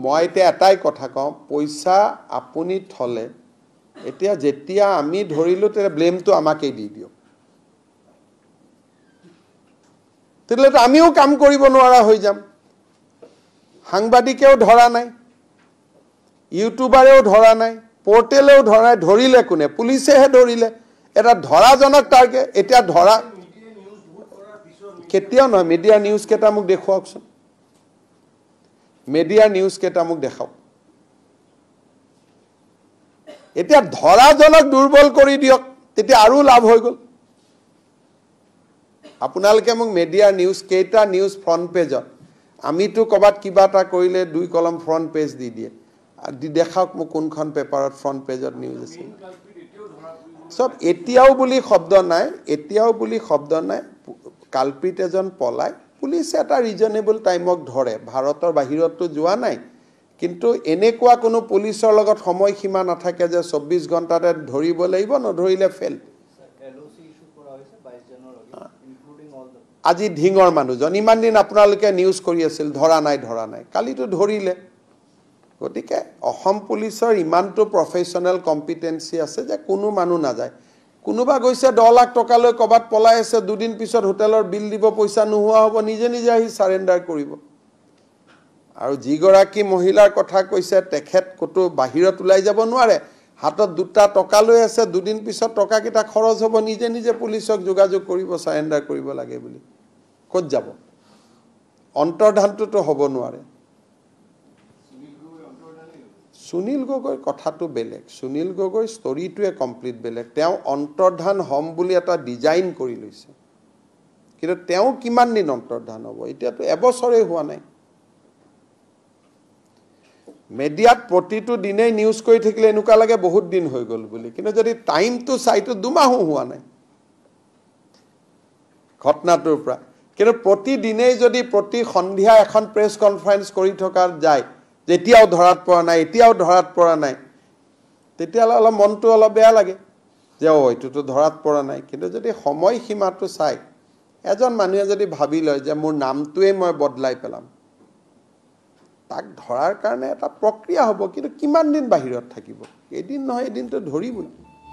মই এতিয়া এটাই কথা কওঁ পইচা আপুনি থলে এতিয়া যেতিয়া আমি ধৰিলো তেতিয়া ব্লেমটো আমাকেই দি দিও তেতিয়াতো আমিও কাম কৰিব নোৱাৰা হৈ যাম সাংবাদিকেও ধৰা নাই ইউটিউবাৰেও ধৰা নাই পোৰ্টেলেও ধৰা নাই ধৰিলে কোনে পুলিচেহে ধৰিলে এটা ধৰাজনক টাৰ্গেট এতিয়া ধৰা কেতিয়াও নহয় মিডিয়া নিউজ কেটা মোক দেখুৱাওকচোন মিডিয়া নিউজ কেটা মোক দেখাওক এতিয়া ধৰাজনক দুৰ্বল কৰি দিয়ক তেতিয়া আৰু লাভ হৈ গল আপোনালোকে মোক মিডিয়া নিউজ কেটা নিউজ ফ্ৰন্ট পেজত আমিতো কবাত কিবা এটা কৰিলে 2 কলম ফ্ৰন্ট পেজ দি দিয়ে দি দেখাওক মোক কোনখন পেপাৰত ফ্ৰন্ট পেজত নিউজ আছে সব এতিয়াও বুলি শব্দ নাই কালপ্ৰিট এজন পলাই পুলিচে এটা ৰিজনেবল টাইমক ধৰে ভাৰতৰ বাহিৰতো যোৱা নাই কিন্তু এনেকুৱা কোনো পুলিচৰ লগত সময় সীমা নাথাকে যে 24 ঘণ্টাতে ধৰিব লাগিব নধৰিলে ফেল আজি ধিঙৰ মানুহজন ইমান দিন আপোনালোকে নিউজ কৰি আছিল ধৰা নাই কালিতো ধৰিলে গতিকে অসম পুলিচৰ ইমানটো প্ৰফেশনাল কম্পিটেন্সি আছে যে কোনো মানুহ না যায় কোনোবা গৈছে 10 লাখ টকা লৈ কবাত পলাই আছে দুদিন পিছত হোটেলৰ বিল দিব পইচা নোহোৱা হ'ব নিজে আহি সাৰেন্ডাৰ কৰিব আৰু যিগৰাকী মহিলাৰ কথা কৈছে তেখেত কতো বাহিৰত ওলাই যাব নোৱাৰে হাতত দুটা টকা লৈ আছে দুদিন পিছত টকা কিটা খৰচ হ'ব নিজে পুলিচক যোগাযোগ কৰিব সাৰেন্ডাৰ কৰিব লাগে বুলি ক'ত যাব অন্তৰ্ধানটো হ'ব নোৱাৰে সুনীল গগৈ কথাটো বেলেগ সুনীল গগৈ ষ্টৰীটোৱে কমপ্লিট বেলেগ তেওঁ অন্তৰ্ধান হম বুলি এটা ডিজাইন কৰি লৈছে কিন্তু তেওঁ কিমান দিন অন্তৰ্ধান হ'ব এতিয়াতো এবছৰে হোৱা নাই মিডিয়াত প্ৰতিটো দিনে নিউজ কৰি থাকিলে এনেকুৱা লাগে বহুত দিন হৈ গল বুলি কিন্তু যদি টাইমটো চাইটো 2 মাহ হোৱা নাই ঘটনাটোৰ পৰা কিন্তু প্ৰতিদিনেই যদি প্ৰতি সন্ধিয়া এখন প্ৰেছ কনফাৰেন্স কৰি থকা যায় যেতিয়াও ধৰাত পৰা নাই তেতিয়ালে অলপ মনটো অলপ বেয়া লাগে যে এইটোতো ধৰাত পৰা নাই কিন্তু যদি সময় সীমাটো চাই এজন মানুহে যদি ভাবি লয় যে মোৰ নামটোৱে মই বদলাই পেলাম তাক ধৰাৰ কাৰণে এটা প্ৰক্ৰিয়া হ'ব কিন্তু কিমান দিন বাহিৰত থাকিব এদিন নহয় এদিনটো ধৰিবই